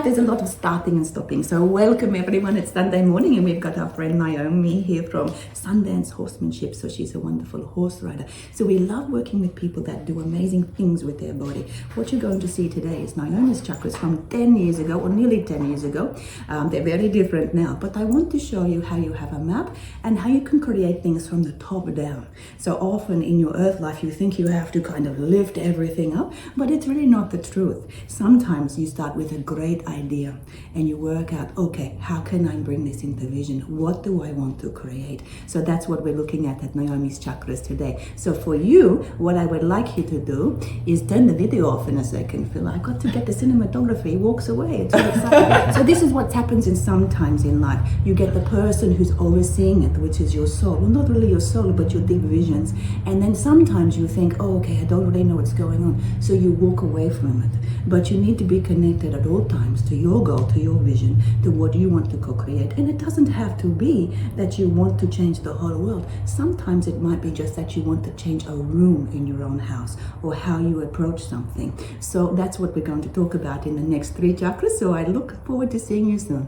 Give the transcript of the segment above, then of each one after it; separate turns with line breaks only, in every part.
life, there's a lot of starting and stopping. So welcome everyone. It's Sunday morning and we've got our friend Naomi here from Sundance Horsemanship. So she's a wonderful horse rider. So we love working with people that do amazing things with their body. What you're going to see today is Naomi's chakras from 10 years ago or nearly 10 years ago. They're very different now, but I want to show you how you have a map and how you can create things from the top down. So often in your earth life, you think you have to kind of lift everything up, but it's really not the truth. Sometimes you start with a great idea and you work out, okay, how can I bring this into vision? What do I want to create? So that's what we're looking at Naomi's chakras today. So for you, what I would like you to do is turn the video off in a second. Phil, I got to get the cinematography. He walks away. It's really exciting. So this is what happens sometimes in life. You get the person who's overseeing it, which is your soul. Well, not really your soul, but your deep visions. And then sometimes you think, oh, okay, I don't really know what's going on. So you walk away from it. But you need to be connected at all times to your goal, to your vision, to what you want to co-create. And it doesn't have to be that you want to change the whole world. Sometimes it might be just that you want to change a room in your own house or how you approach something. So that's what we're going to talk about in the next 3 chakras. So I look forward to seeing you soon.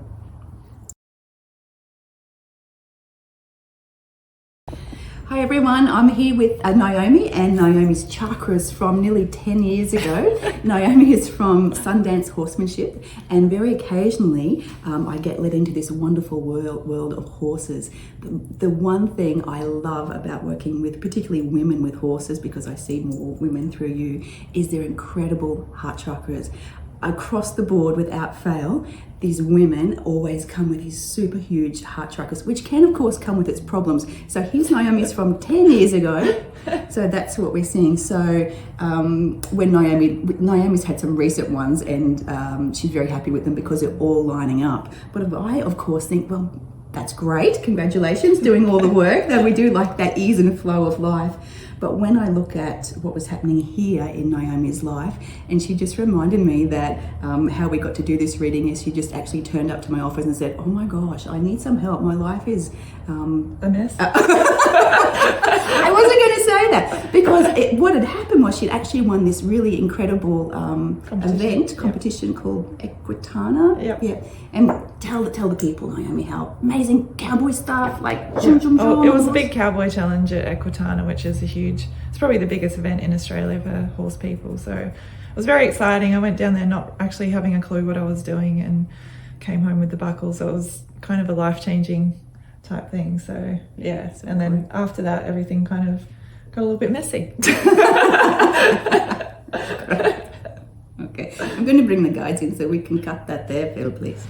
Hi everyone, I'm here with Naomi and Naomi's chakras from nearly 10 years ago. Naomi is from Sundance Horsemanship, and very occasionally I get led into this wonderful world of horses. The one thing I love about working with particularly women with horses, because I see more women through you, is their incredible heart chakras. Across the board, without fail, these women always come with these super huge heart chakras, which can of course come with its problems. So here's Naomi's from 10 years ago. So that's what we're seeing. So when Naomi's had some recent ones and she's very happy with them because they're all lining up. But I of course think, well, that's great, congratulations, doing all the work. That we do like that ease and flow of life. But when I look at what was happening here in Naomi's life, and she just reminded me that how we got to do this reading is she just actually turned up to my office and said, oh my gosh, I need some help. My life is
a mess.
I wasn't going to say that because what had happened was she'd actually won this really incredible competition called Equitana.
Yep.
Yeah. And tell the people, Naomi, how amazing cowboy stuff, like
it was a big cowboy challenge at Equitana, which is it's probably the biggest event in Australia for horse people. So it was very exciting. I went down there not actually having a clue what I was doing and came home with the buckle. So it was kind of a life-changing type thing. So yeah, and then after that, everything kind of got a little bit messy.
Okay, I'm going to bring the guides in so we can cut that there, Phil, please.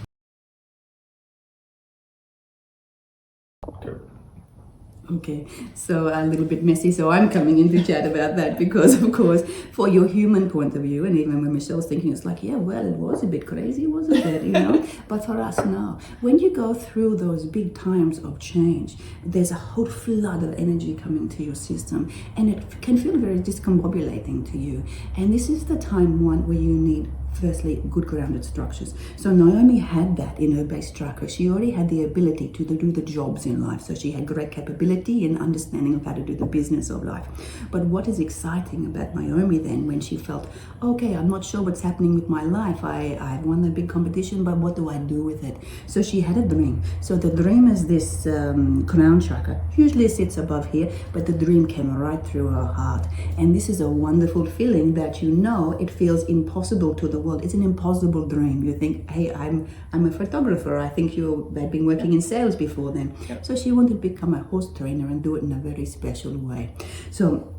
Okay, so a little bit messy, so I'm coming in to chat about that because, of course, for your human point of view, and even when Michelle's thinking, it's like, yeah, well, it was a bit crazy, wasn't it, you know? But for us now, when you go through those big times of change, there's a whole flood of energy coming to your system, and it can feel very discombobulating to you. And this is the time where you need, firstly, good grounded structures. So Naomi had that in her base chakra. She already had the ability to do the jobs in life. So she had great capability and understanding of how to do the business of life. But what is exciting about Naomi then, when she felt, okay, I'm not sure what's happening with my life. I've won the big competition, but what do I do with it? So she had a dream. So the dream is this crown chakra. Usually sits above here, but the dream came right through her heart. And this is a wonderful feeling that it feels impossible to the world. It's an impossible dream. You think, hey, I'm a photographer. I think they've been working in sales before then. Yep. So she wanted to become a horse trainer and do it in a very special way. So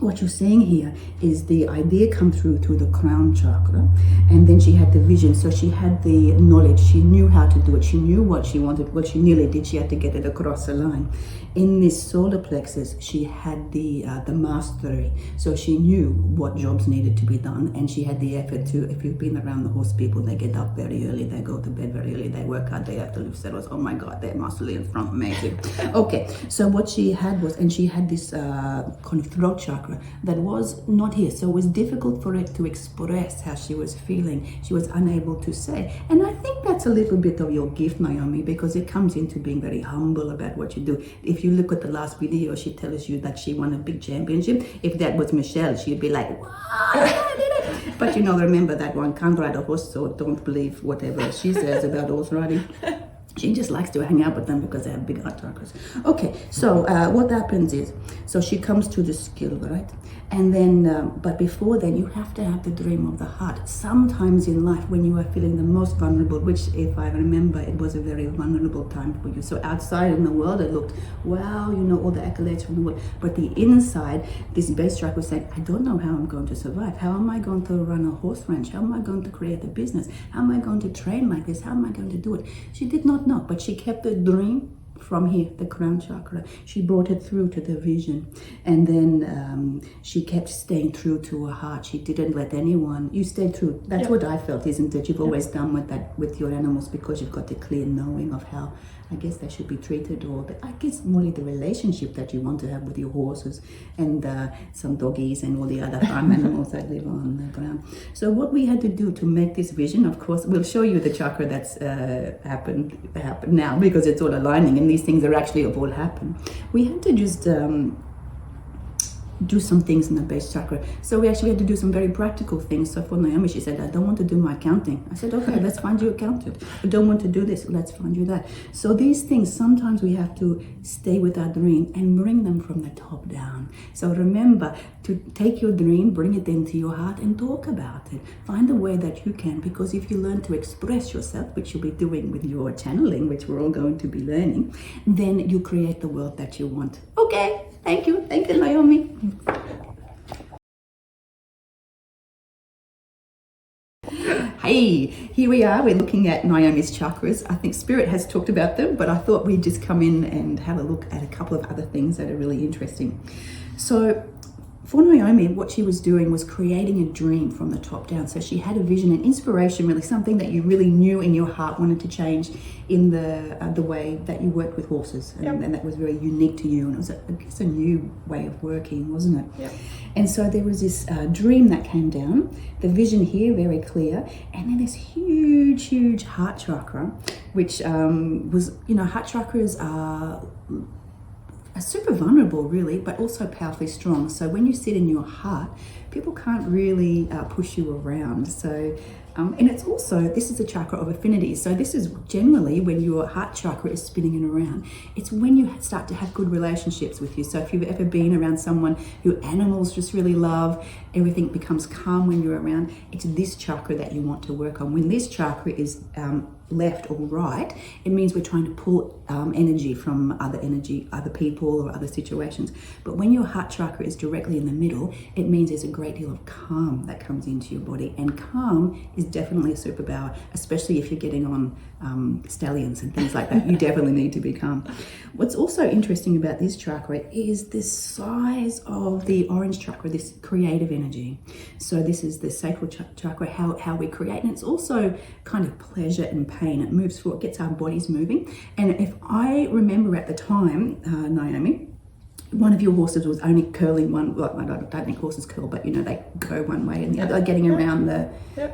what you're seeing here is the idea come through the crown chakra, and then she had the vision. So she had the knowledge. She knew how to do it. She knew what she wanted. What she nearly did, she had to get it across the line. In this solar plexus, she had the mastery. So she knew what jobs needed to be done, and she had the effort to. If you've been around the horse people, they get up very early, they go to bed very early, they work hard, they have to lift saddles. Oh my God, they're muscly in front, amazing. Okay, so what she had was, and she had this kind of throat chakra that was not here, so it was difficult for it to express how she was feeling. She was unable to say, and I think that's a little bit of your gift, Naomi, because it comes into being very humble about what you do. If if you look at the last video, she tells you that she won a big championship. If that was Michelle, she'd be like, "What? I did it!" But remember that one, can't ride a horse, so don't believe whatever she says about horse riding. She just likes to hang out with them because they have big heart chakras. Okay, so what happens is, so she comes to the skill, right? And then, but before then, you have to have the dream of the heart. Sometimes in life, when you are feeling the most vulnerable, which if I remember, it was a very vulnerable time for you. So outside in the world, it looked, wow, all the accolades from the world. But the inside, this base chakra was saying, I don't know how I'm going to survive. How am I going to run a horse ranch? How am I going to create a business? How am I going to train like this? How am I going to do it? She did not know, but she kept the dream from here, the crown chakra. She brought it through to the vision, and then she kept staying true to her heart. She didn't let anyone. You stayed true. That's what I felt, isn't it? You've always done with that with your animals because you've got the clear knowing of how I guess they should be treated, or I guess more like the relationship that you want to have with your horses and some doggies and all the other farm animals that live on the ground. So what we had to do to make this vision, of course, we'll show you the chakra that's happened now because it's all aligning and these things are actually have all happened. We had to just do some things in the base chakra. So we actually had to do some very practical things. So for Naomi, she said, I don't want to do my accounting. I said, okay, let's find you an accountant. I don't want to do this, let's find you that. So these things, sometimes we have to stay with our dream and bring them from the top down. So remember to take your dream, bring it into your heart and talk about it. Find a way that you can, because if you learn to express yourself, which you'll be doing with your channeling, which we're all going to be learning, then you create the world that you want. Okay. Thank you, Naomi. Hey, here we are. We're looking at Naomi's chakras. I think Spirit has talked about them, but I thought we'd just come in and have a look at a couple of other things that are really interesting. So for Naomi, what she was doing was creating a dream from the top down. So she had a vision and inspiration, really something that you really knew in your heart wanted to change in the way that you worked with horses. And that was very unique to you. And it was, I guess, a new way of working, wasn't it?
Yeah.
And so there was this dream that came down, the vision here, very clear. And then this huge, huge heart chakra, which was, heart chakras are super vulnerable, really, but also powerfully strong. So when you sit in your heart, people can't really push you around. So, and it's also, this is a chakra of affinity. So this is generally when your heart chakra is spinning it around. It's when you start to have good relationships with you. So if you've ever been around someone who animals just really love, everything becomes calm when you're around, it's this chakra that you want to work on. When this chakra is left or right, it means we're trying to pull energy from other people or other situations. But when your heart chakra is directly in the middle, it means there's a great deal of calm that comes into your body. And calm is definitely a superpower, especially if you're getting on stallions and things like that. You definitely need to be calm. What's also interesting about this chakra is the size of the orange chakra, this creative energy. So this is the sacral chakra, how we create. And it's also kind of pleasure and pain. It moves through, it gets our bodies moving. And if I remember at the time, Naomi, one of your horses was only curling one, well, I don't think horses curl, but they go one way and the other, getting around the,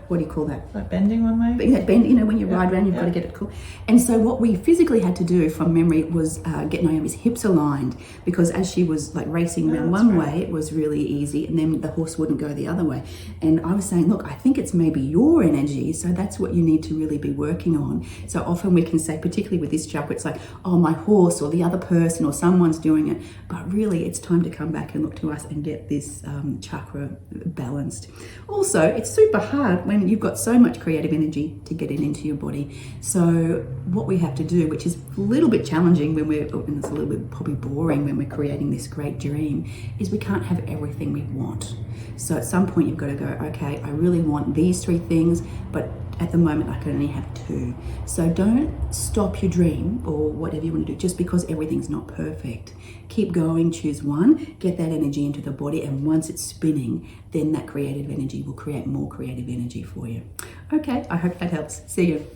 what do you call that?
Like bending one way?
But that bend, when you ride around, you've got to get it cool. And so what we physically had to do from memory was get Naomi's hips aligned, because as she was like racing around one way, it was really easy, and then the horse wouldn't go the other way. And I was saying, look, I think it's maybe your energy, so that's what you need to really be working on. So often we can say, particularly with this chakra, it's like, oh, my horse or the other person or someone's doing it, but really it's time to come back and look to us and get this chakra balanced. Also, it's super hard when you've got so much creative energy to get it into your body. So what we have to do, which is a little bit challenging and it's a little bit probably boring when we're creating this great dream, is we can't have everything we want. So at some point you've got to go, okay, I really want these 3 things, but at the moment I can only have 2. So don't stop your dream or whatever you want to do just because everything's not perfect. Keep going, choose one, get that energy into the body, and once it's spinning, then that creative energy will create more creative energy for you. Okay, I hope that helps. See you.